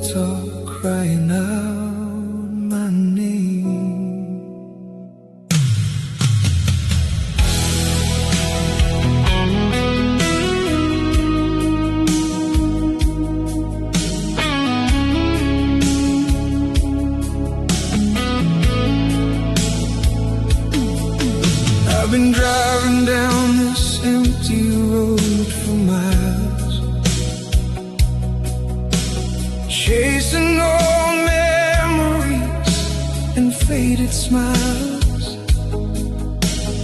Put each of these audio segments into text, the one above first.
start crying out my name. I've been driving down this empty road for miles, chasing old memories and faded smiles.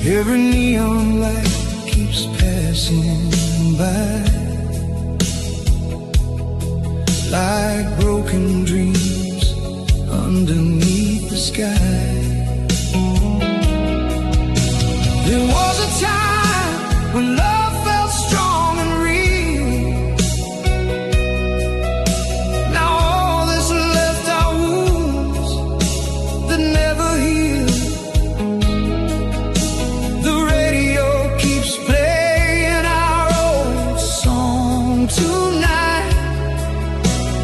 Every neon light keeps passing by, like broken dreams underneath the sky. There was a time when love felt strong and real. Now all that's left are wounds that never heal. The radio keeps playing our old song tonight,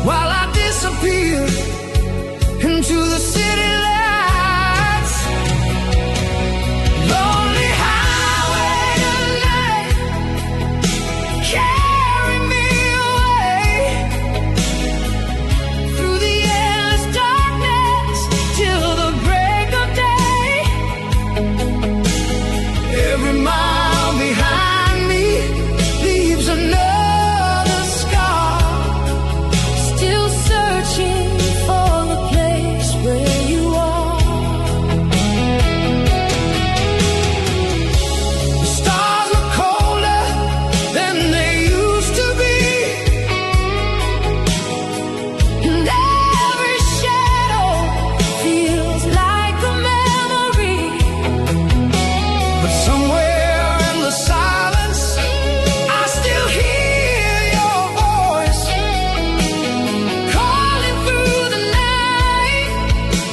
while I disappear into the city lights. Lonely highway tonight, carry me away through the endless darkness till the break of day. Every mile behind me leaves another scar, still searching for the place where you are. The stars look colder than they used to be, and every shadow feels like a memory. But somewhere in the silence, I still hear your voice calling through the night,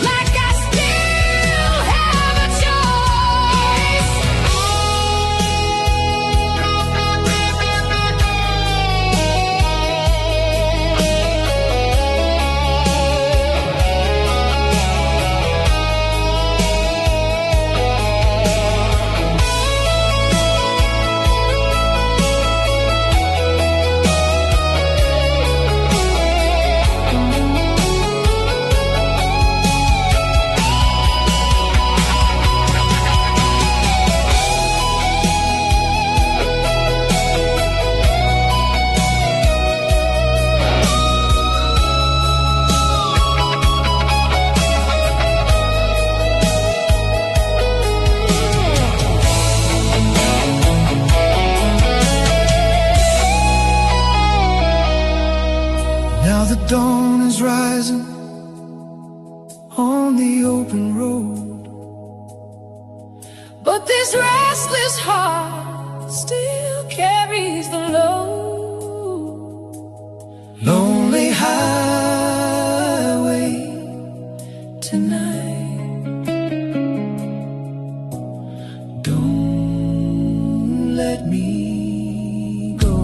like I still have a choice. Now the dawn is rising on the open road, but this restless heart still carries the load. Lonely highway tonight, don't let me go.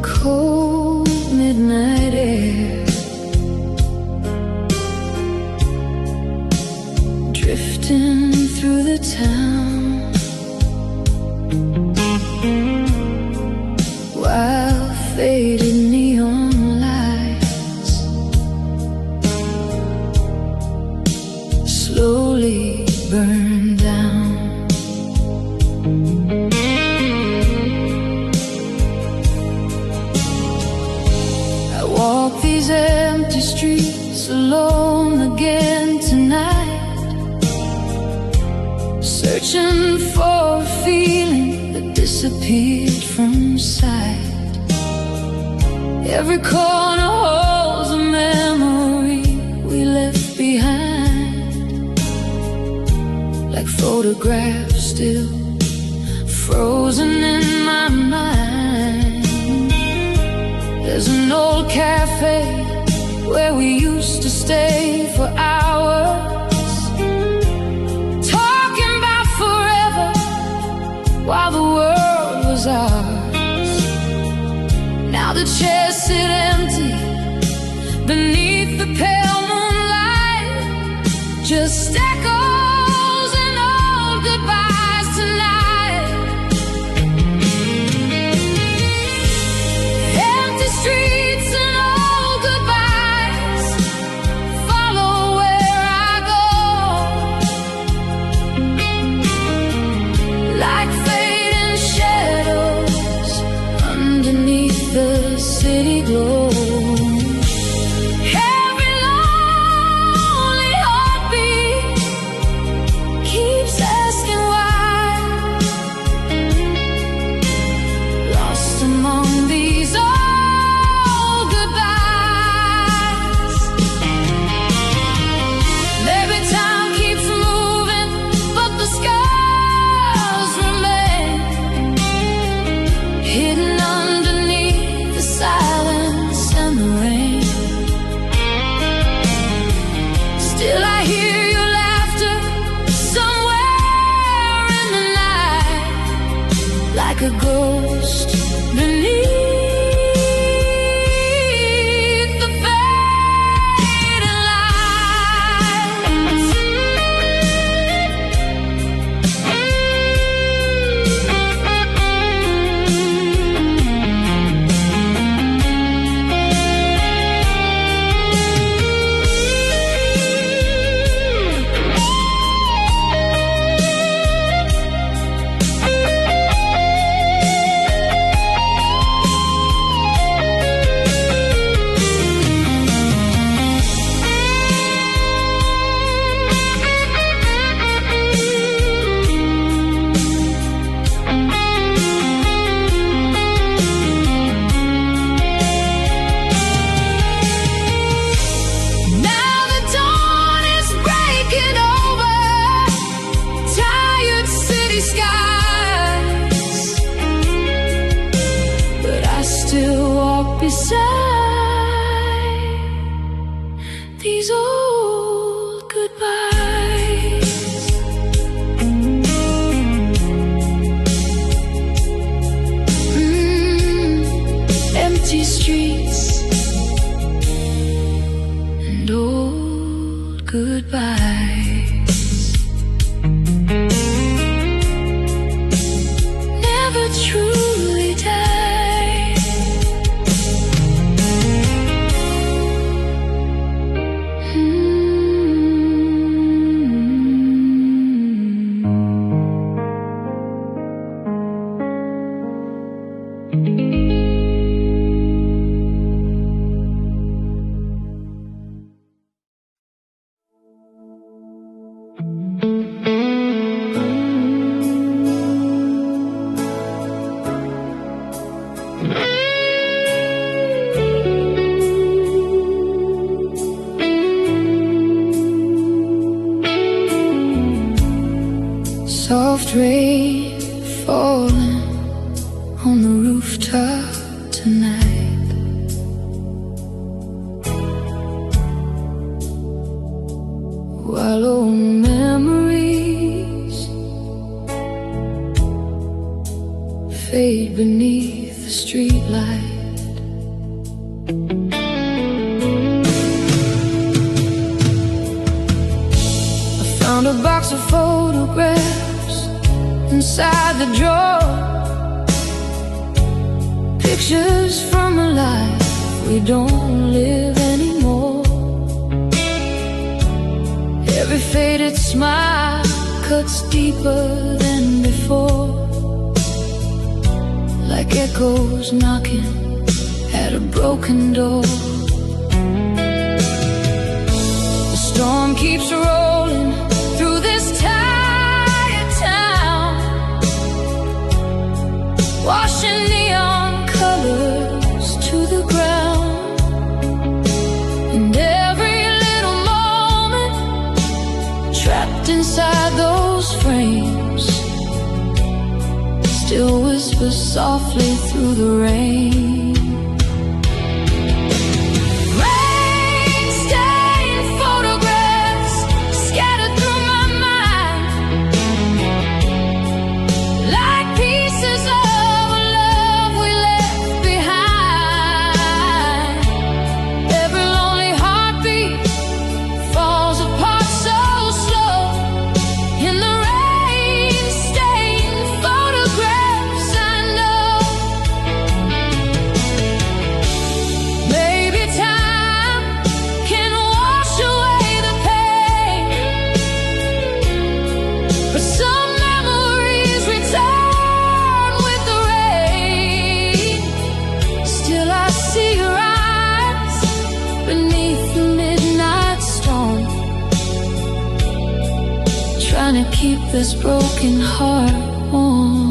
Cold midnight air, drifting through the town, while faded neon lights slowly burn down. I walk these empty streets alone again tonight, searching for a feeling that disappeared from sight. Every corner holds a memory we left behind, like photographs still frozen in my mind. There's an old cafe where we used to stay for hours, talking about forever while the world was ours. Now the chairs sit empty beneath the pale moonlight, just echoes and old goodbyes tonight. Empty streets and old goodbyes follow where I go, like fading shadows underneath the city glow. Every lonely heartbeat keeps asking why, lost among these old goodbyes. Maybe time keeps moving, but the scars remain hidden underneath the silence and the rain. Still I hear your laughter somewhere in the night, like a ghost beneath the fading lights. Now the dawn is breaking over tired city skies, but I still walk beside these old goodbyes. Empty streets and old goodbyes never truly die. Soft rain falling on the rooftop tonight, while old memories fade beneath the streetlight. I found a box of photographs inside the drawer, pictures from a life we don't live anymore. Every faded smile cuts deeper than before, like echoes knocking at a broken door. The storm keeps rolling through this tired town, trapped inside those frames, still whisper softly through the rain. Rain-stained photographs scattered through my mind, like pieces of a love we left behind. Every lonely heartbeat falls apart so slow in the rain-stained photographs. I know maybe time can wash away the pain, but some memories return with the rain. Still I see your eyes beneath the midnight storm, trying to keep this broken heart warm.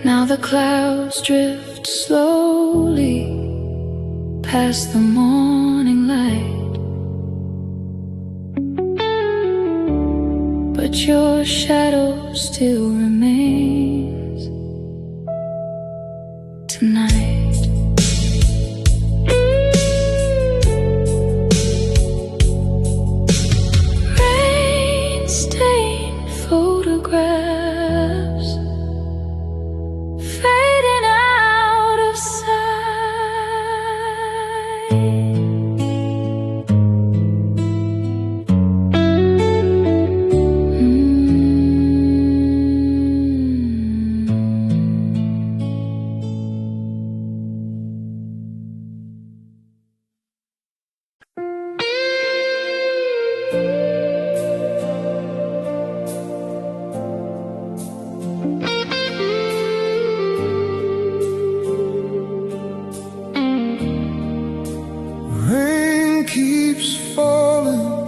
Now the clouds drift slowly past the morning light, but your shadow still remains tonight. Rain-stained photographs fading out of sight. Rain keeps falling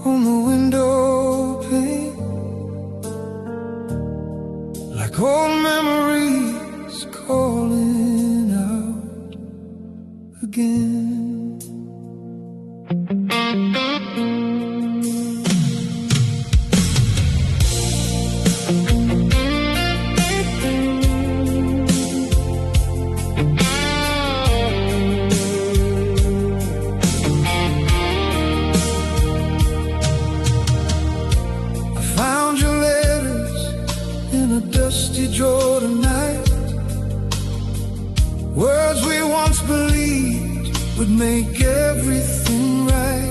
on the window pane, like old memories calling out again. Found your letters in a dusty drawer tonight, words we once believed would make everything right.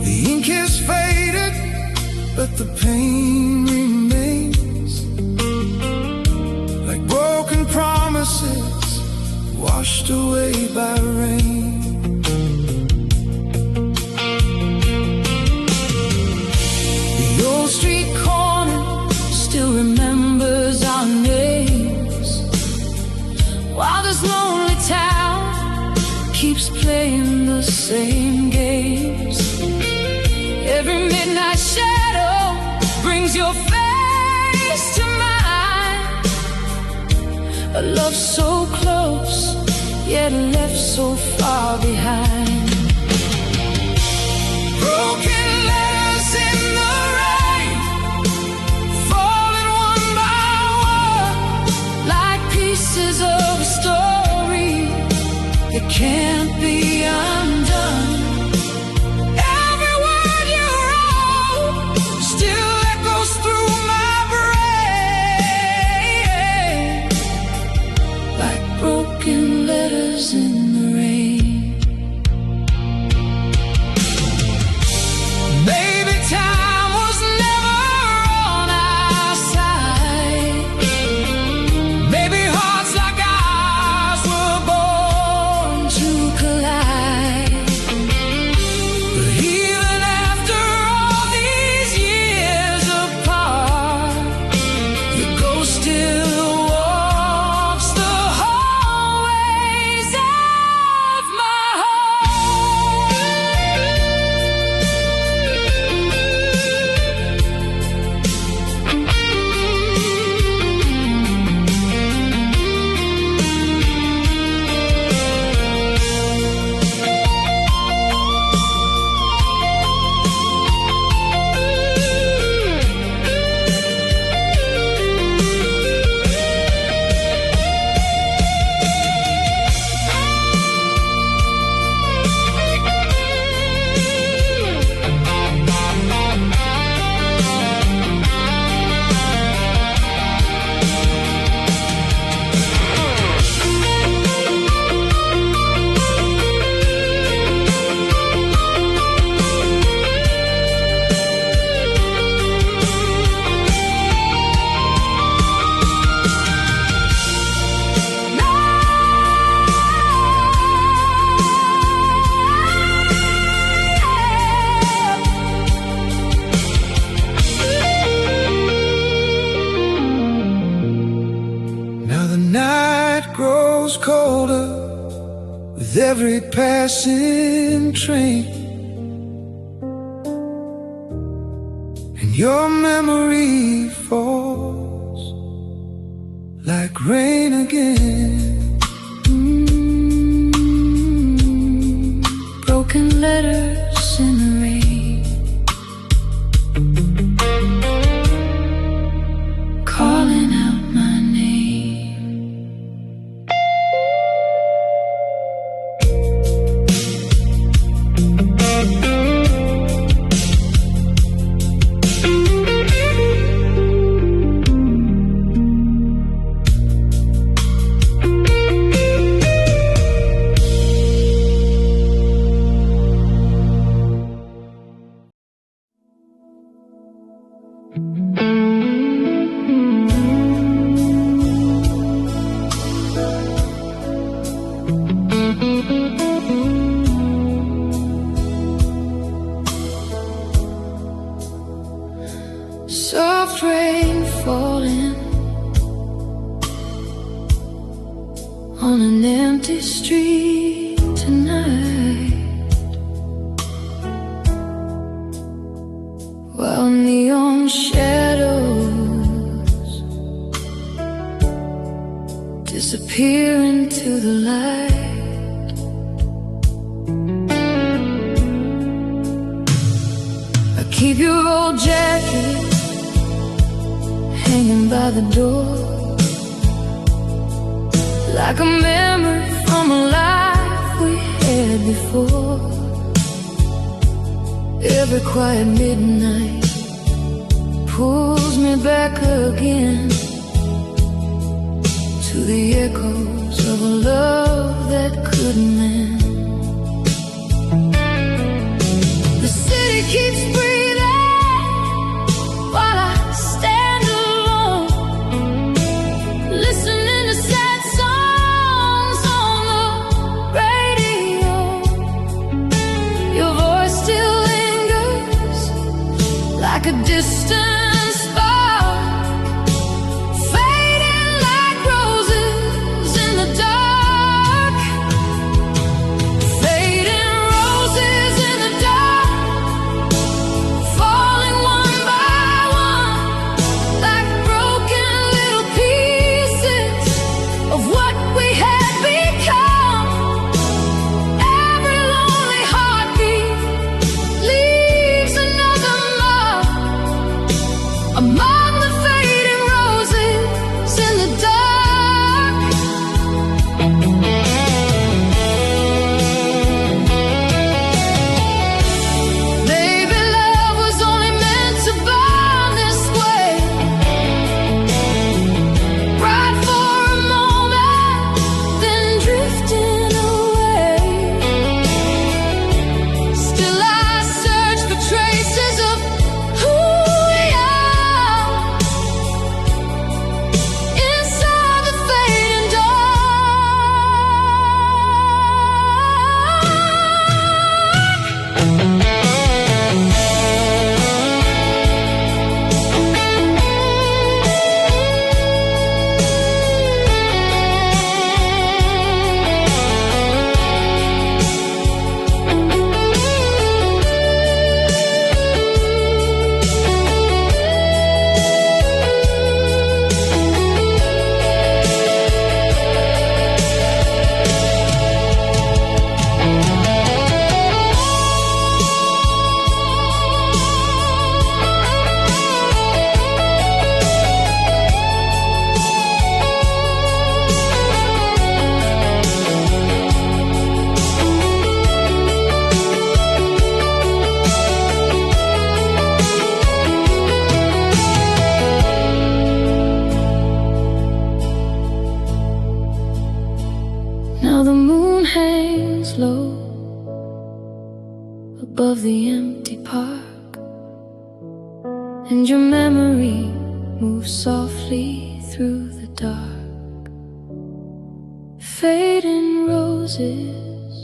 The ink is faded, but the pain remains, like broken promises washed away by rain. Old street corner still remembers our names, while this lonely town keeps playing the same games. Every midnight shadow brings your face to mine, a love so close yet left so far behind. Broken letters in the rain, falling one by one, Like pieces of a story that can't be undone. with every passing train. And your memory falls like rain again. Broken letters in the rain, calling out my name. Soft rain falling on an empty street tonight, while neon shadows disappear into the light. I keep your old jacket hanging by the door, like a memory from a life we had before. Every quiet midnight pulls me back again to the echoes of a love that couldn't end. The city keeps breathing while I stand alone, listening to sad songs on the radio. Your voice still lingers like a distant spark, fading like roses in the dark, fading roses in the dark, falling one by one like broken little pieces of what we had become. Every lonely heartbeat leaves another mark among the fading roses in the dark. Maybe love was only meant to bond this way, right for a moment, then drifting away. Still I search for traces of who we are inside the fading dark. Now the moon hangs low above the empty park, and your memory moves softly through the dark. Fading roses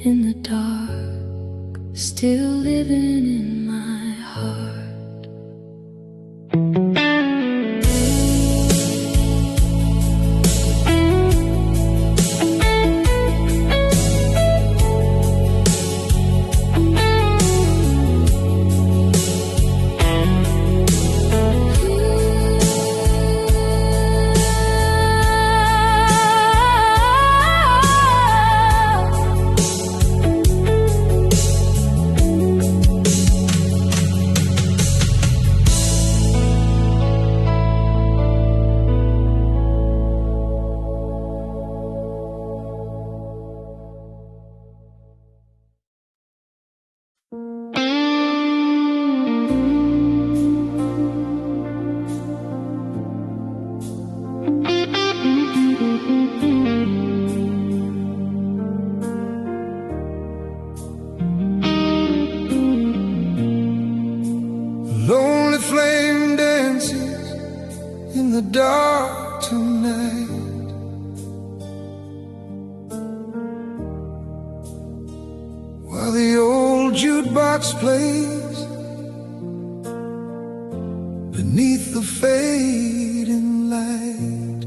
in the dark, still living in my heart. old jukebox plays beneath the fading light.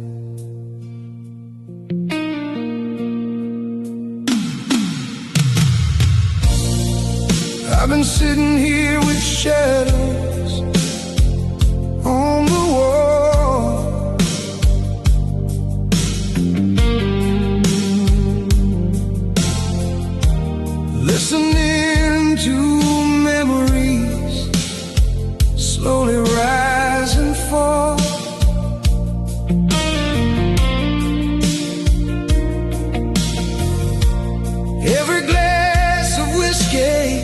I've been sitting here with shadows on the wall, listening to memories slowly rise and fall. Every glass of whiskey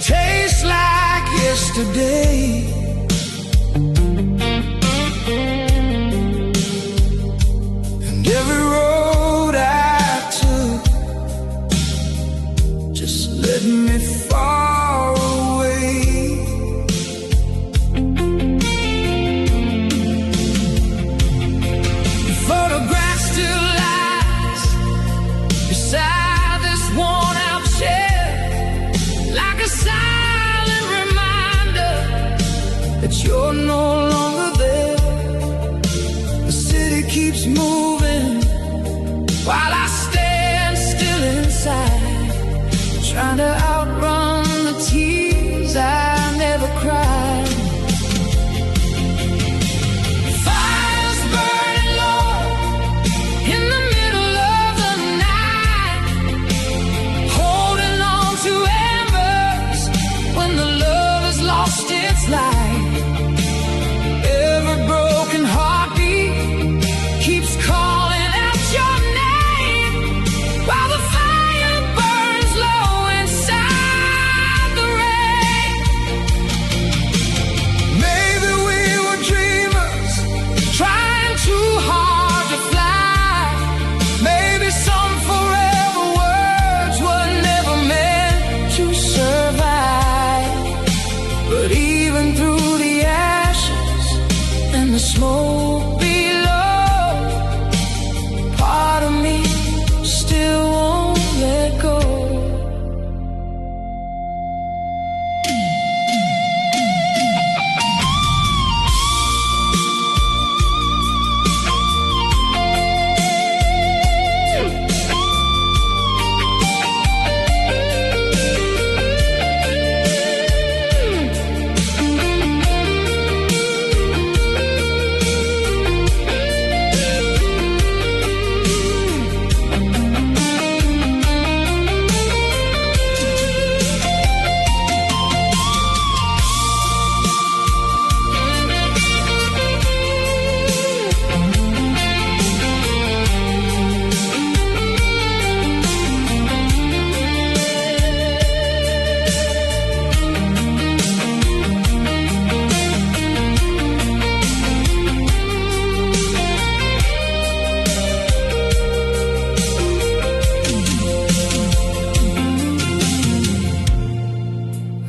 tastes like yesterday. And every road I took just led me far away. The photograph still lies beside this worn-out chair, like a silent reminder that you're no longer there. The city keeps moving while I stand still inside, trying to outrun the tears I never cried. Fires burning low in the middle of the night, holding on to embers when the love has lost its light. Every broken heartbeat keeps calling out your name, while the fire burns low inside the rain. Maybe we were dreamers trying too hard to fly. Maybe some forever words were never meant to survive. But even through the ashes and the smoke below, part of me still won't let go.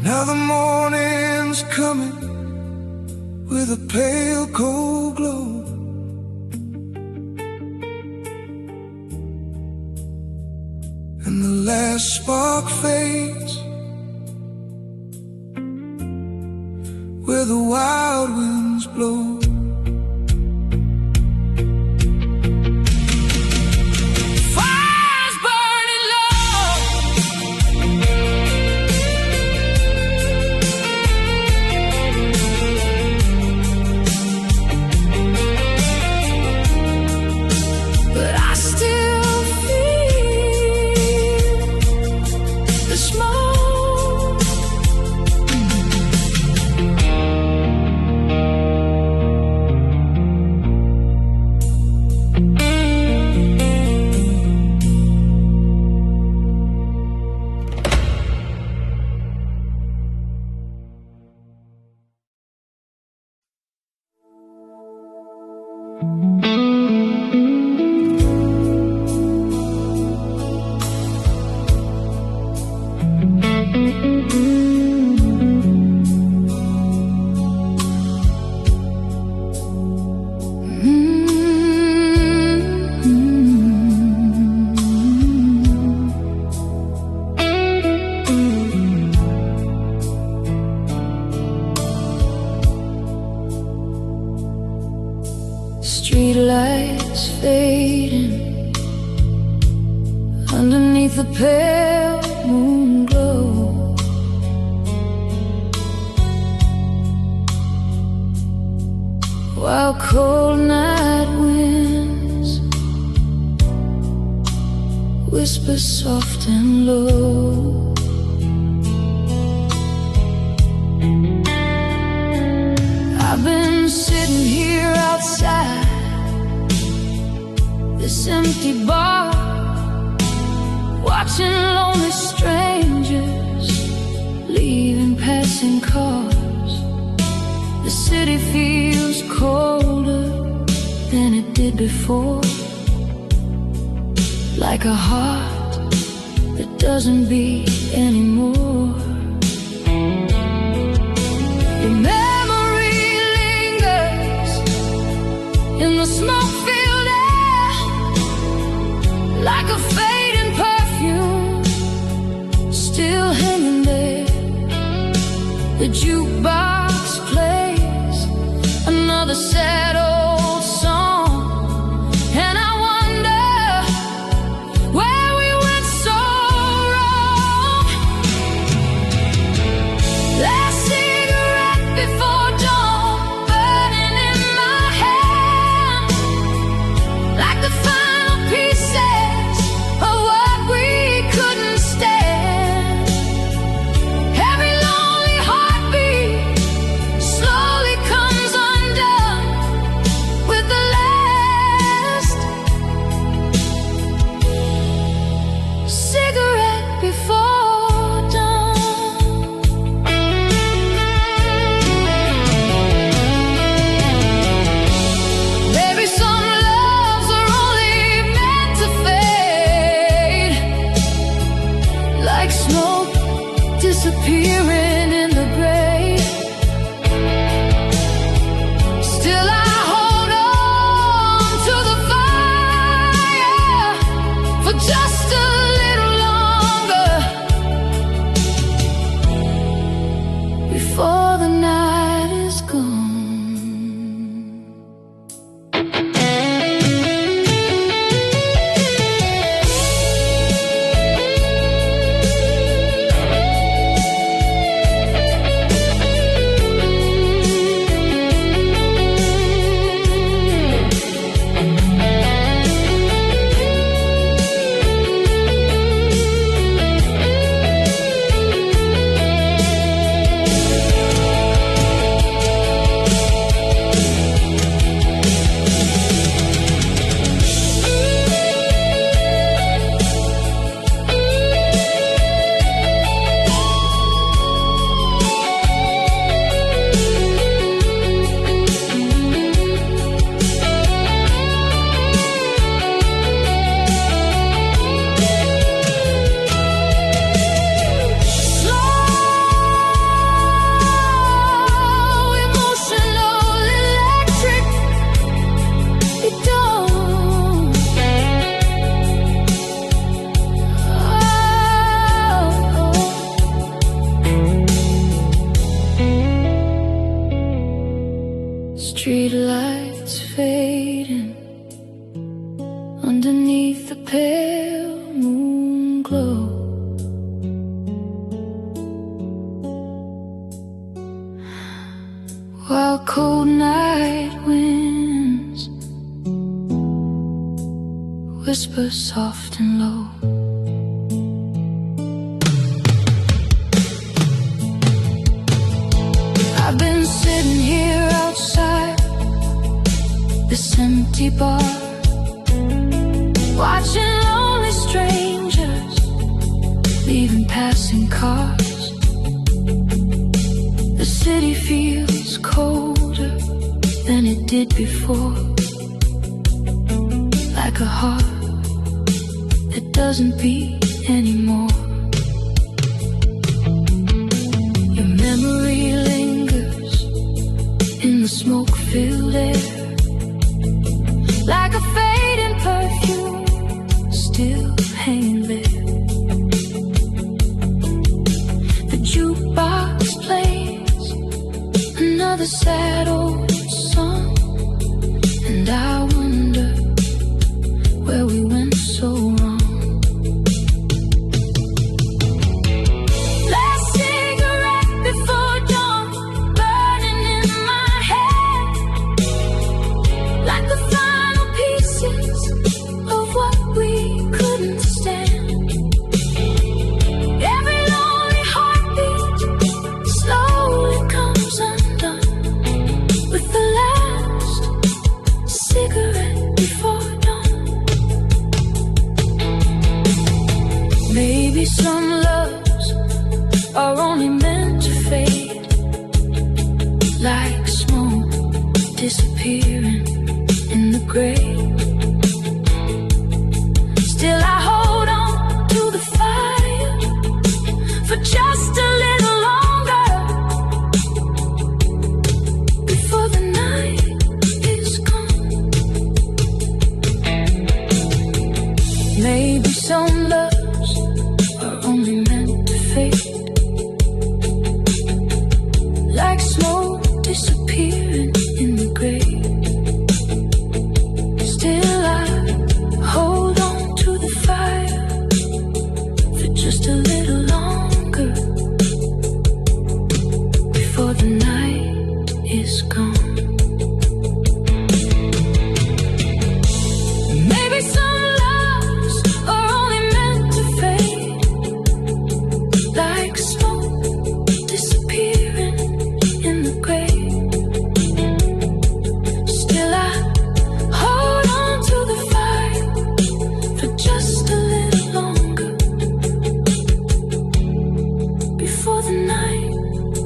Now the morning's coming with a pale cold glow, and the last spark fades where the wild winds blow. Fires burning low, but I still feel the smoke. underneath the pale moon glow. While cold night winds whisper soft and low. I've been sitting here outside this empty bar, watching lonely strangers leaving passing cars. The city feels colder than it did before, like a heart that doesn't beat anymore. Your memory lingers in the smoke-filled air, like a fading perfume still hanging there. The jukebox plays another sad old song, and I wonder where we went so wrong. Last cigarette before dawn, burning in my hand, like the final pieces of what we couldn't stand. Every lonely heartbeat slowly comes undone with the last cigarette before dawn. Maybe some loves are only meant to fade, like smoke disappearing in the gray. Still I hold on to the fire for just a little longer before the night is gone. Street lights fading underneath the pale moon glow. While cold night winds whisper soft and low. I've been sitting here outside this empty bar, watching lonely strangers leaving passing cars. The city feels colder than it did before, like a heart that doesn't beat anymore. Your memory lingers in the smoke-filled air, like a fading perfume still hanging there. The jukebox plays another sad old song, and I wonder where we went so wrong. some loves are only meant to fade, like smoke disappearing in the grave. Still I hold on to the fire for just a little longer before the night is gone. Maybe some loves are only meant to fade, like smoke disappearing in the grave. Still I hold on to the fire for just a little longer before the night is gone. Maybe some loves are only meant to fade, like smoke disappearing in the grave. Still I hold on to the fire for just a little longer before the night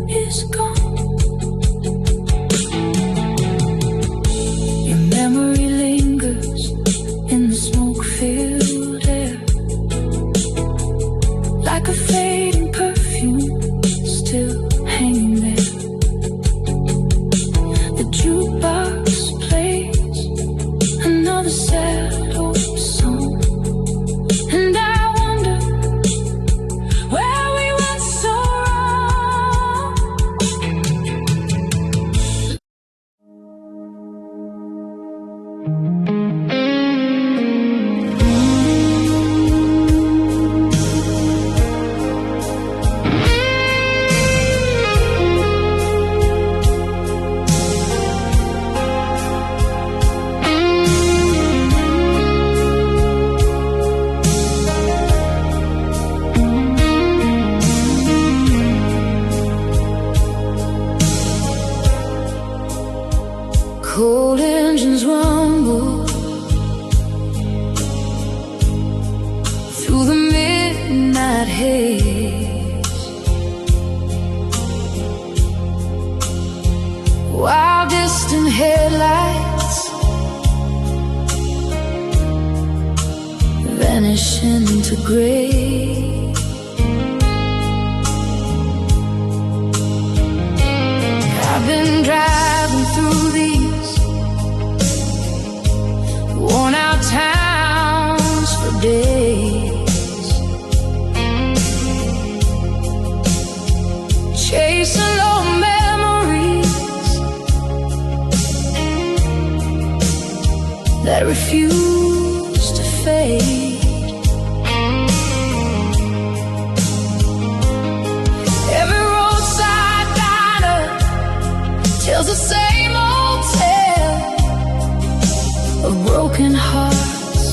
is gone. Your memory lingers in the smoke-filled air, like a fading perfume still hanging there. The jukebox plays another sad old song, and I wonder where we went so wrong. Cold engines rumble through the midnight haze, while distant headlights vanish into gray. I've been driving through these worn out towns for days, chasing old memories that refuse to fade. Every roadside diner tells the same old tale of broken hearts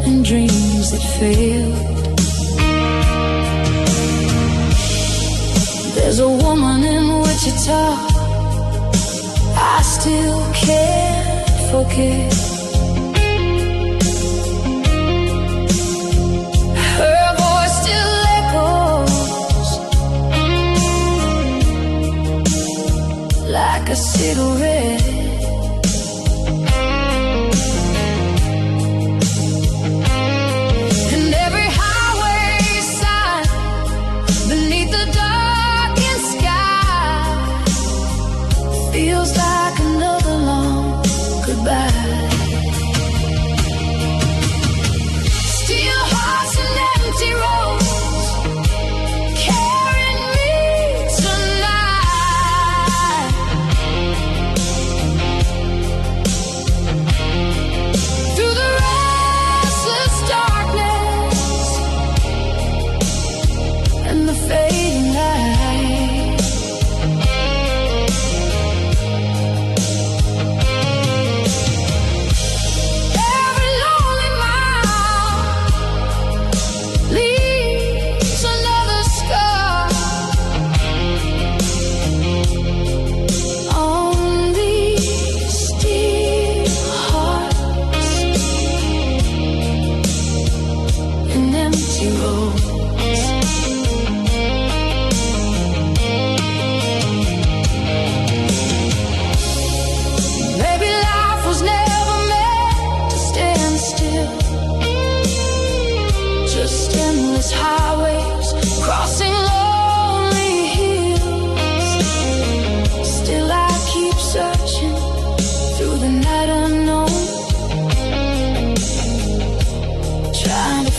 and dreams that failed. There's a woman in Wichita I still can't forget. Her voice still echoes like a cigarette. And every highway sign beneath the darkened sky feels like another long goodbye. Steel hearts and empty roads carrying me tonight. Through the restless darkness and the fading light. Every lonely mile leaves another scar on these steel hearts and empty roads.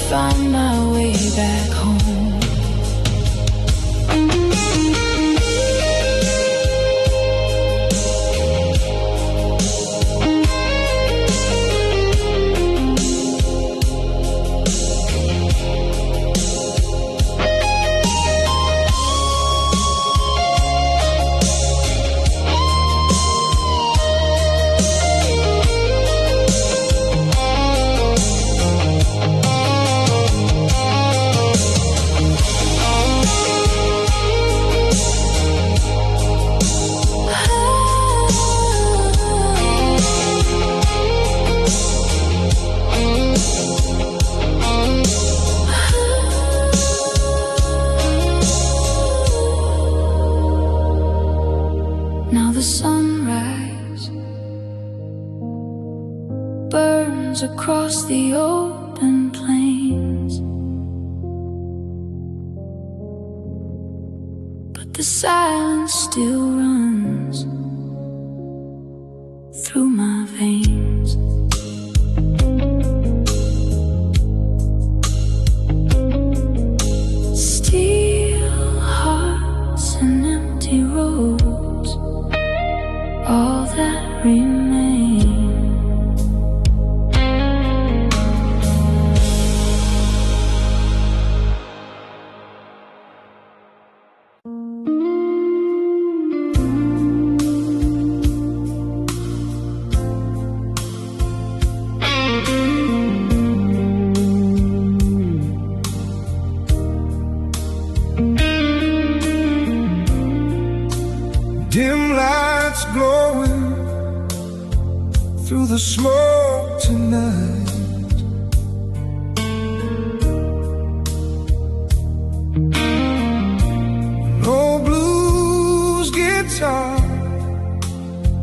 find my way back home. Now the sunrise burns across the open plains, but the silence still runs through my veins. Steel hearts and empty roads, all that remain. Dim lights glowing through the smoke tonight. No blues guitar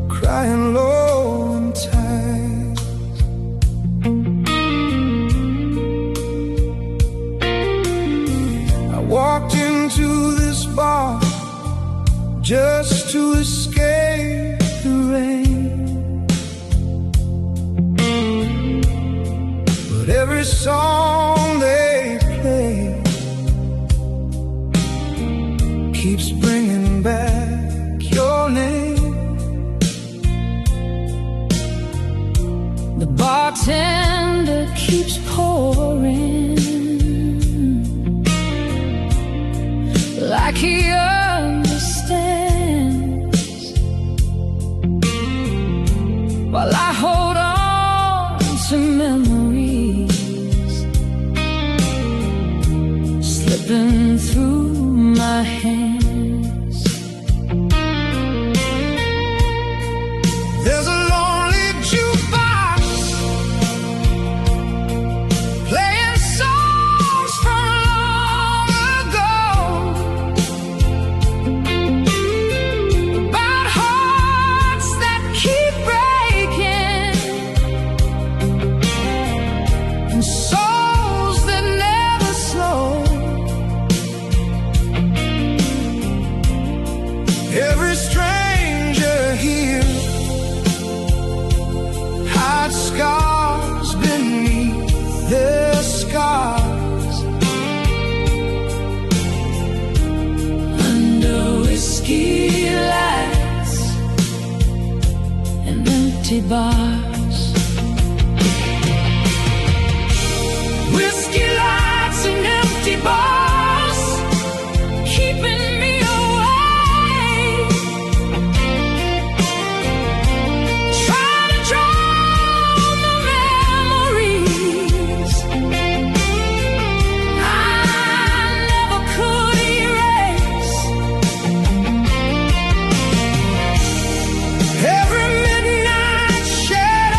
crying low and tight. I walked into this bar just to escape the rain, but every song they play keeps bringing back your name. The bartender keeps pouring like he understands, while I hold on to memories slipping through my hands. There's a lonely jukebox playing songs from long ago, about hearts that keep breaking and souls that never slow. Every stranger here hides scars beneath their scars. Under whiskey lights and empty bars. Whiskey lights and empty bars, keeping me away. Try to drown the memories I never could erase. Every midnight shadow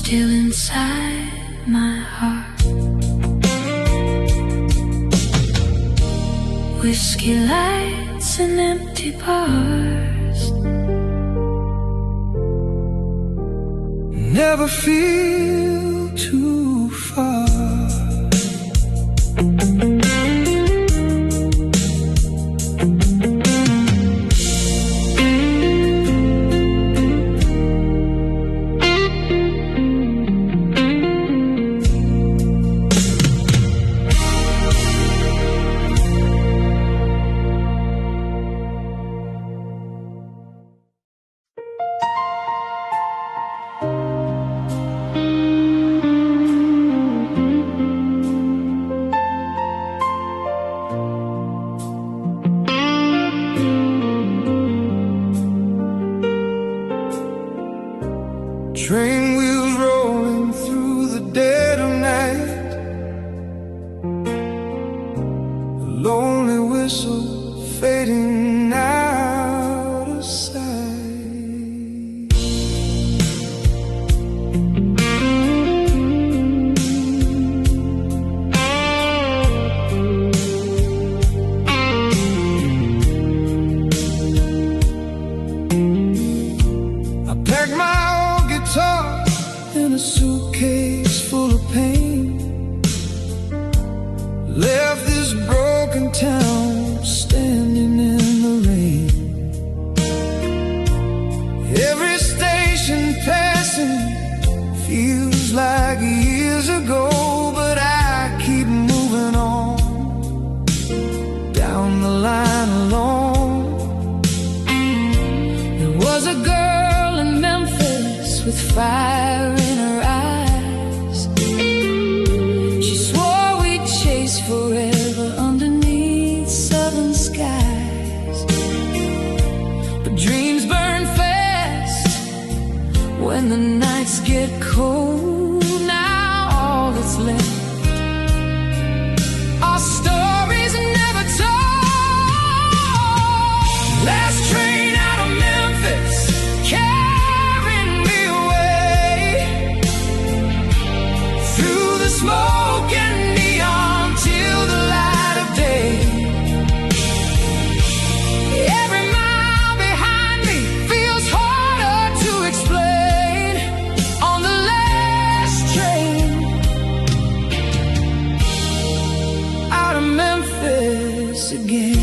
still inside my heart. Whiskey lights and empty bars. Never feel too far. Train wheels rolling through the dead of night. A lonely whistle fading out of sight. I packed my in a suitcase full of pain, left this broken town standing in the rain. Every station passing feels like years ago, but I keep moving on down the line alone. There was a girl in Memphis with fire in her eyes. She swore we'd chase forever underneath southern skies. But dreams burn fast when the nights get cold. Now all that's left are stories never told. Last train out of Memphis, smoke and neon till the light of day. Every mile behind me feels harder to explain. On the last train out of Memphis again.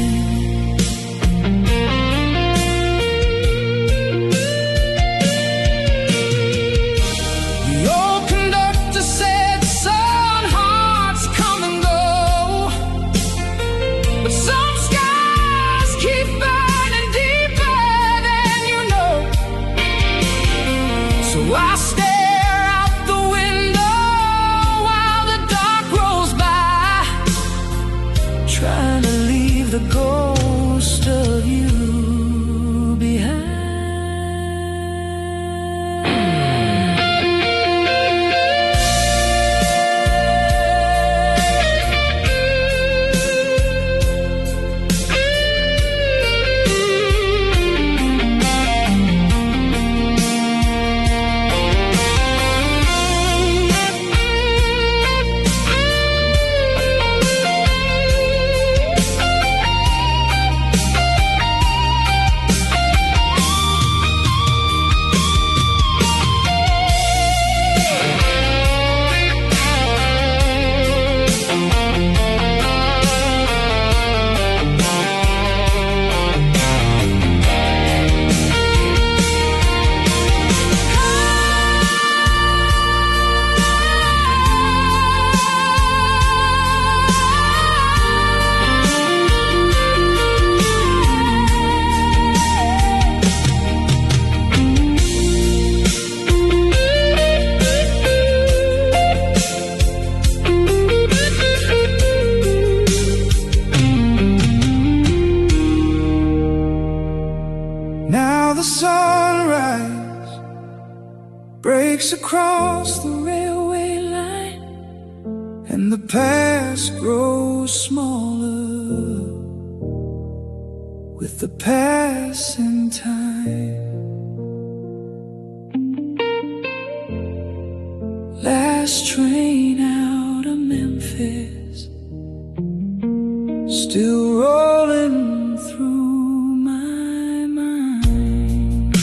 I stare out the window while the dark rolls by, trying to leave the ghost of you behind. Sunrise breaks across the railway line, and the past grows smaller with the passing time. Last train out of Memphis, still rolling through my mind.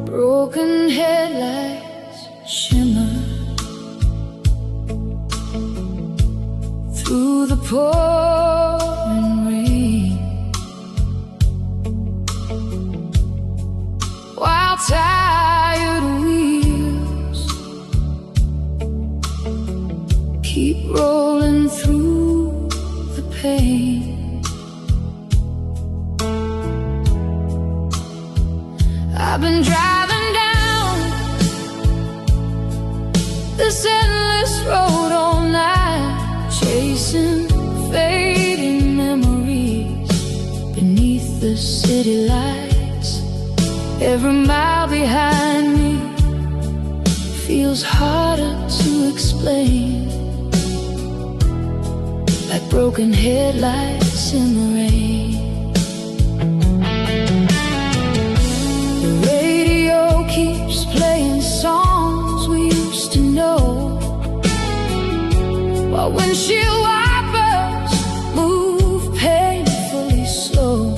Broken headlights shimmer through the pouring rain, while tired wheels keep rolling through the pain. I've been driving down this endless road all night, chasing fading memories beneath the city lights. Every mile behind me feels harder to explain, like broken headlights in the rain. Keeps playing songs we used to know, while windshield wipers move painfully slow.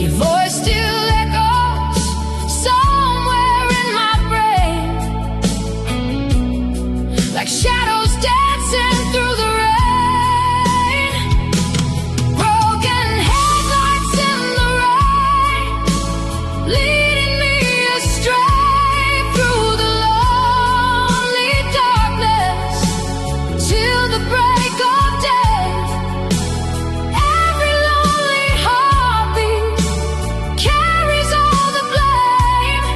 Your voice still echoes somewhere in my brain, like shadows dancing through the rain. Broken headlights in the rain, leading me astray through the lonely darkness till the break of day. Every lonely heartbeat carries all the blame,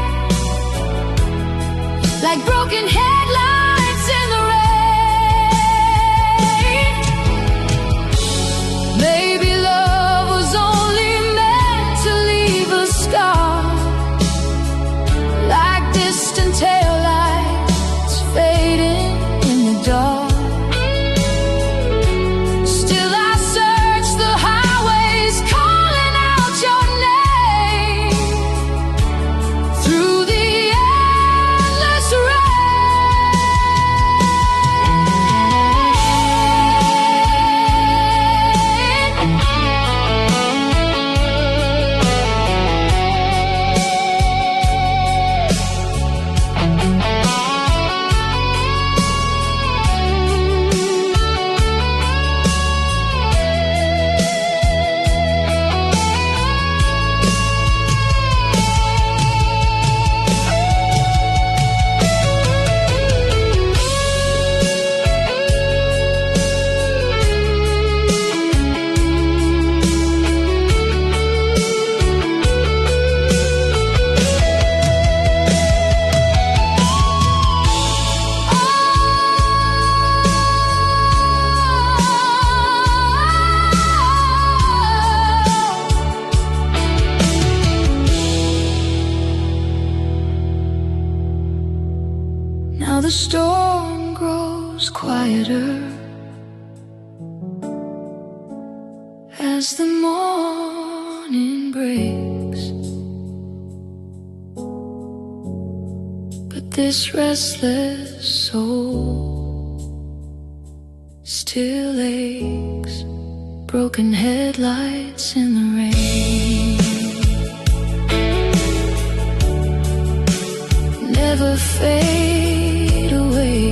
like broken headlights in the rain. Maybe love was only meant to leave a scar, like distant taillights fading in the dark. Still I search the highways, calling out your name through the endless Now the storm grows quieter as the morning breaks, but this restless soul still aches, broken headlights in the rain. Never fade away.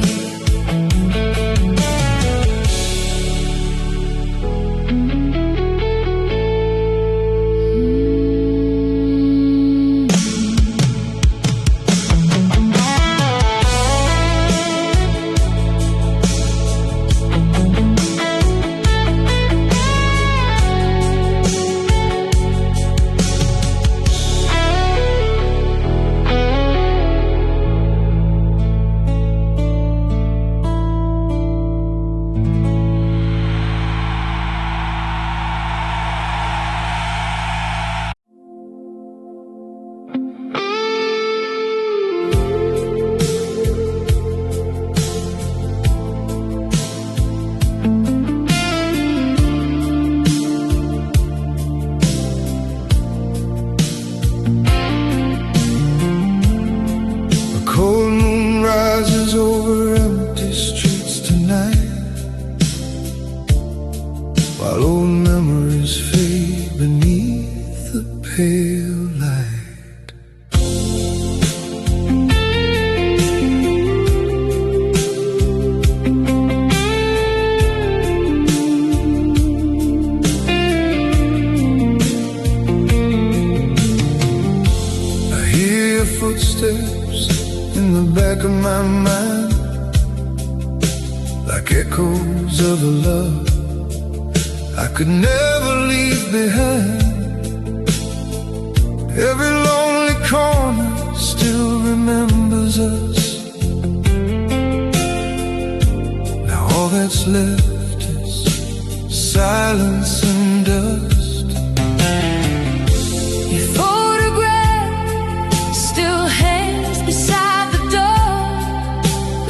Cold moon rises over empty streets tonight, while old memories fade beneath the pale light. I hear your footsteps in the back of my mind, like echoes of a love I could never leave behind. Every lonely corner still remembers us. Now all that's left is silence and dust. Your photograph still hangs beside the door,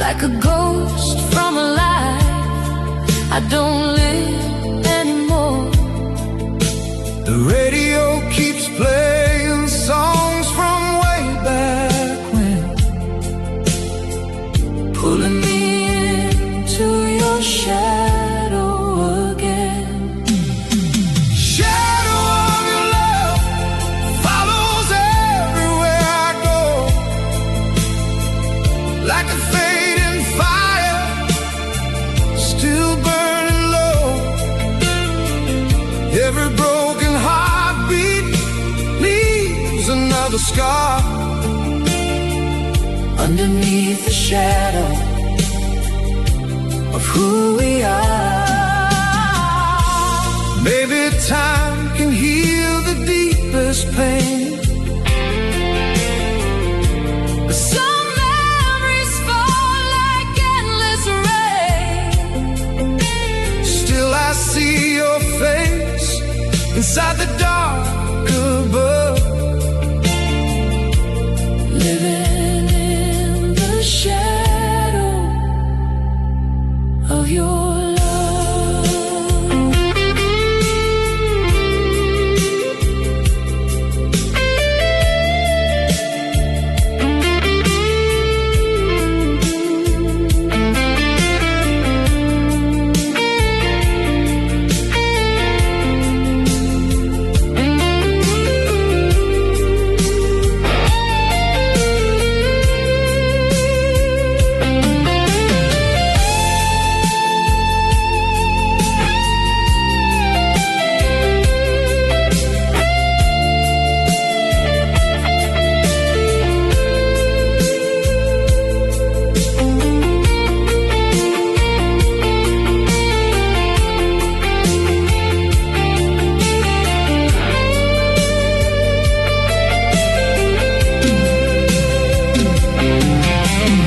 like a ghost from a life I don't live anymore. The radio keeps playing songs from way back when, Pulling me into your shadow again. shadow of your love follows everywhere I go, like a fading fire, still burning low. Every broken heartbeat leaves another scar Underneath the shadow of who we are. Maybe time can heal the deepest pain, But some memories fall like endless rain. still I see your face inside the dark above. Living in the shadow of your love.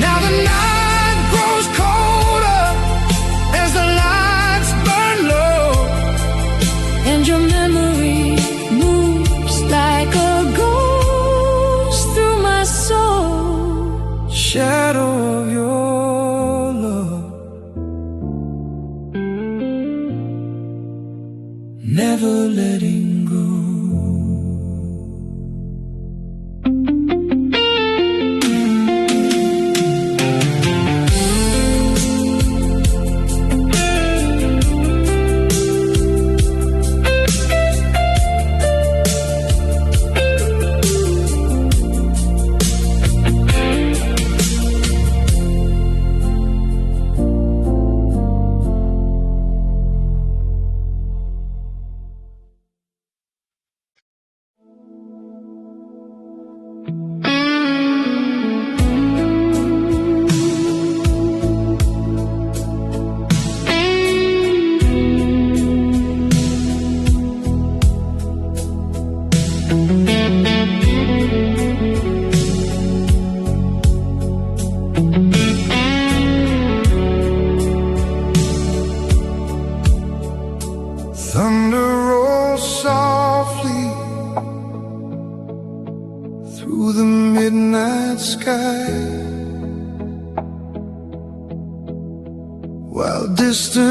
Now the night grows colder as the lights burn low, And your memory moves like a ghost through my soul. shadow of your love, never letting go.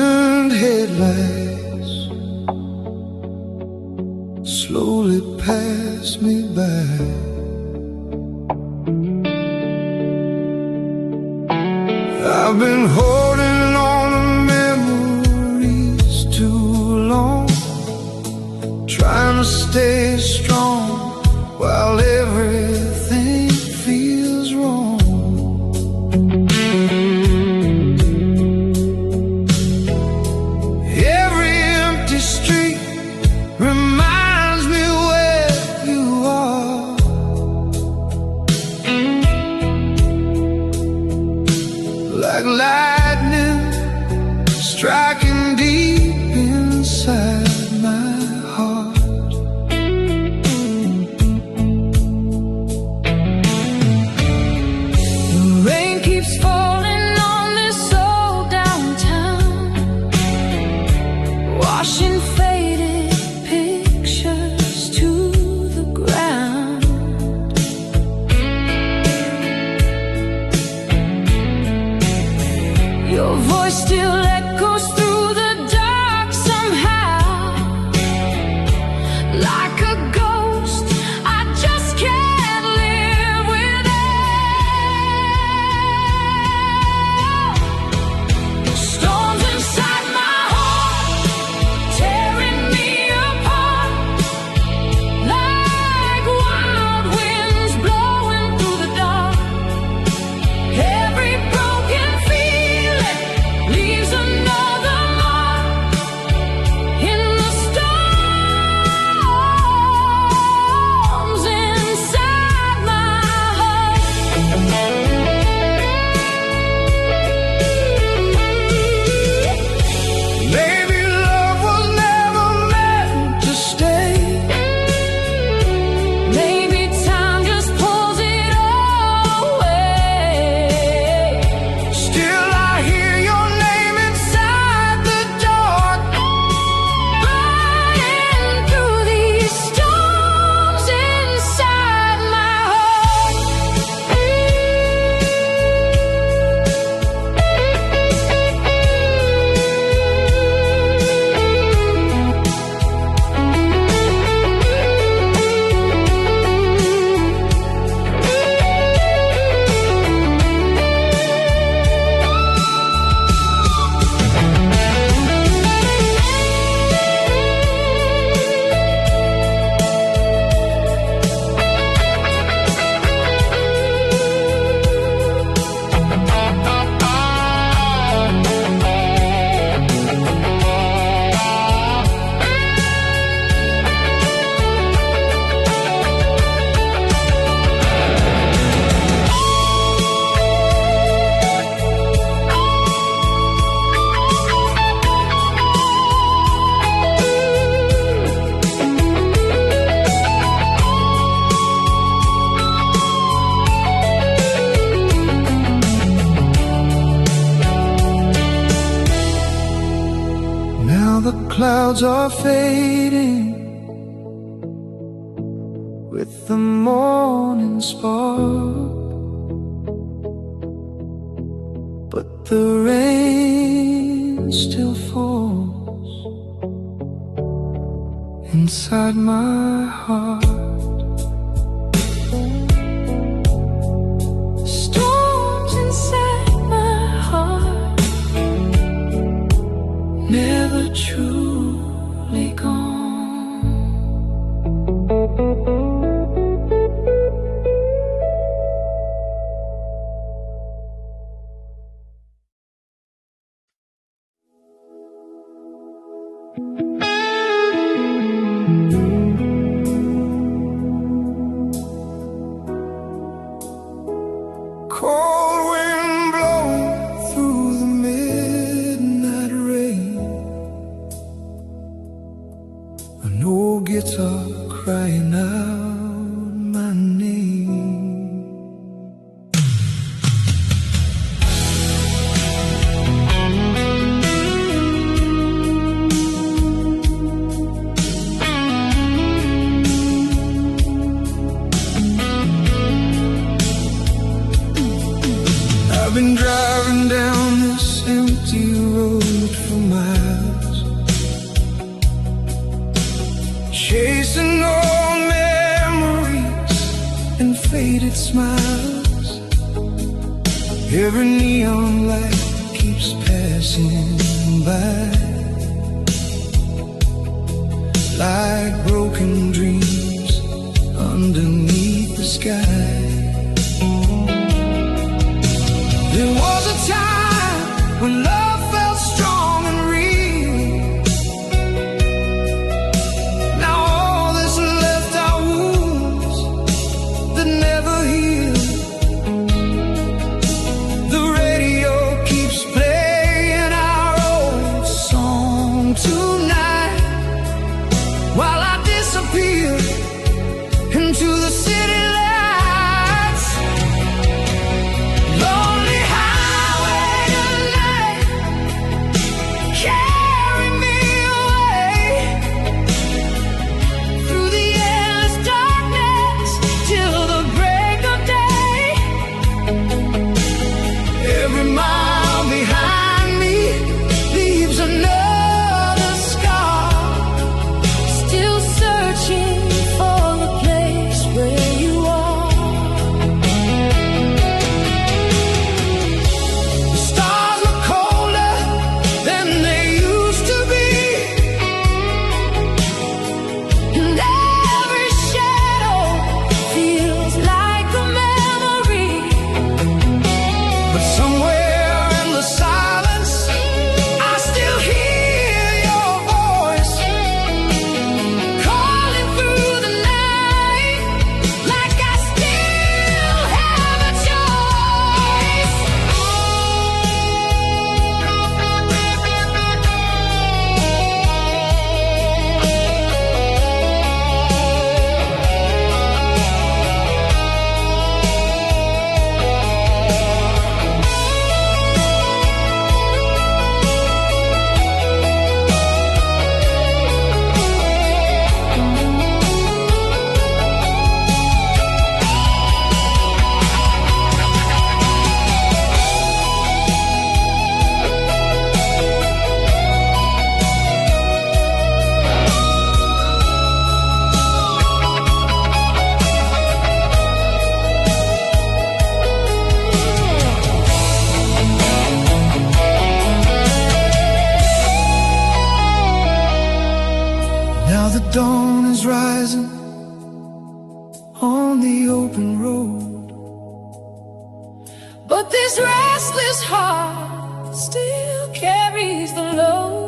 turned headlights slowly pass me by. I've been holding on to memories too long, trying to stay strong while everything feels wrong. Every empty street reminds me where you are. Like lightning striking deep inside my heart. The rain keeps falling on this old downtown, washing faded pictures to the ground. Your voice still echoes through the dark somehow, like a ghost I just can't live without. Storms inside my heart, tearing me apart, like wild winds blowing through the dark. Every broken feeling leaves another mark in the storms inside my heart. Maybe love was never meant to stay. Maybe time just pulls it away. Still I hear your name inside the dark, burning through these storms inside my heart. Now the clouds are fading with the morning spark, but the rain still falls inside my heart. Storms inside my heart, never truly gone. Cold wind blowing through the midnight rain, an old guitar crying out my name. I've been driving down this empty road for miles. faded smiles. Every neon light keeps passing by, like broken dreams underneath the sky. There was a time when love felt strong and real. Now all that's left are wounds that never heal. The radio keeps playing our old song tonight, while I disappear into the city lights. Lonely highway tonight, carry me away through the endless darkness till the break of day. Every mile behind me leaves another scar, still searching for the place where you are. The stars look colder than they used to be, and every shadow feels like a memory. But somewhere in the silence, I still hear your voice calling through the night, like I still have a choice. Now the dawn is rising on the open road, but this restless heart still carries the load.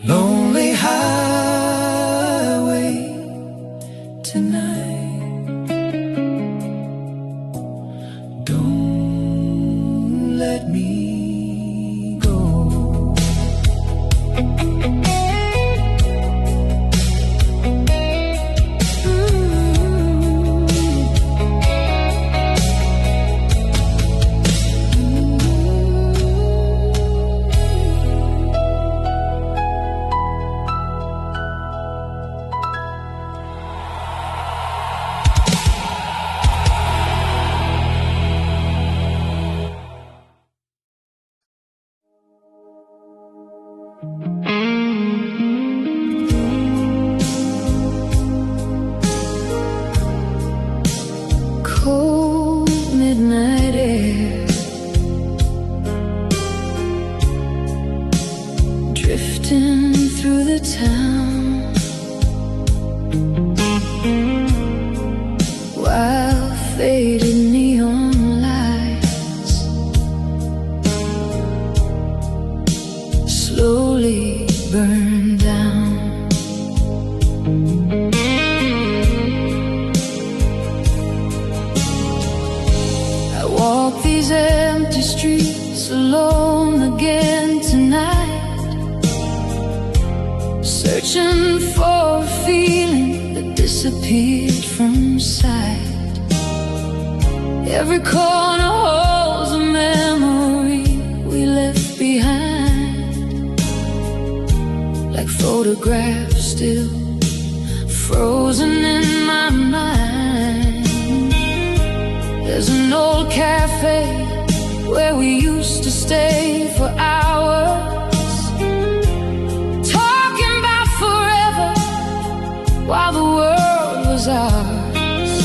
Lonely highway tonight, don't let me go. Cold midnight air, drifting through the town, while faded neon lights slowly burn down. I walk these empty streets alone again tonight, searching for a feeling that disappeared from sight. Every corner holds a memory we left behind, like photographs still frozen in my mind. There's an old cafe where we used to stay for hours, talking about forever while the world was ours.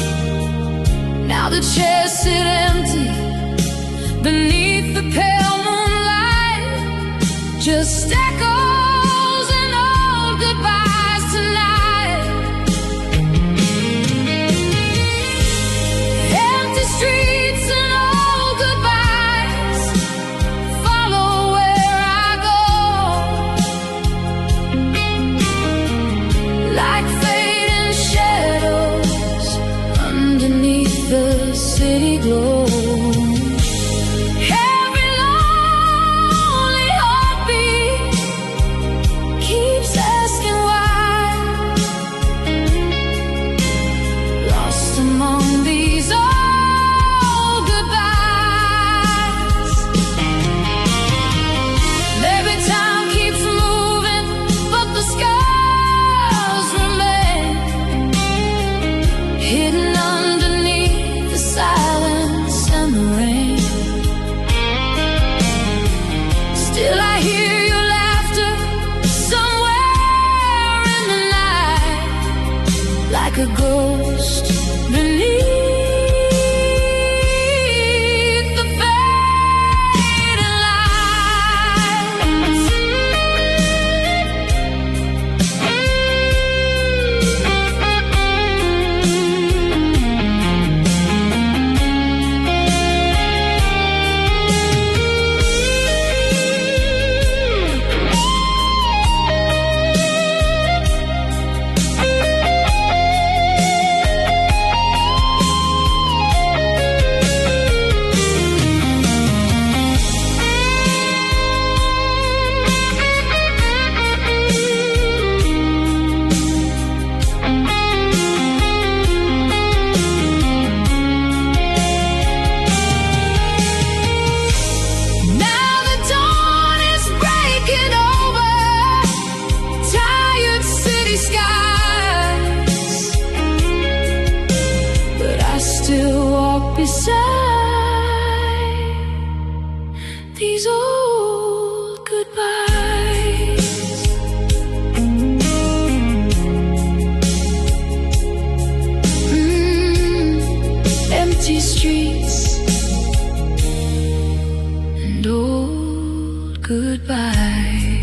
Just echoes and old goodbyes tonight. Empty streets and old goodbyes follow where I go, like fading shadows underneath the city glow. Like a ghost beneath the fading lights. Beside these old goodbyes, empty streets and old goodbyes.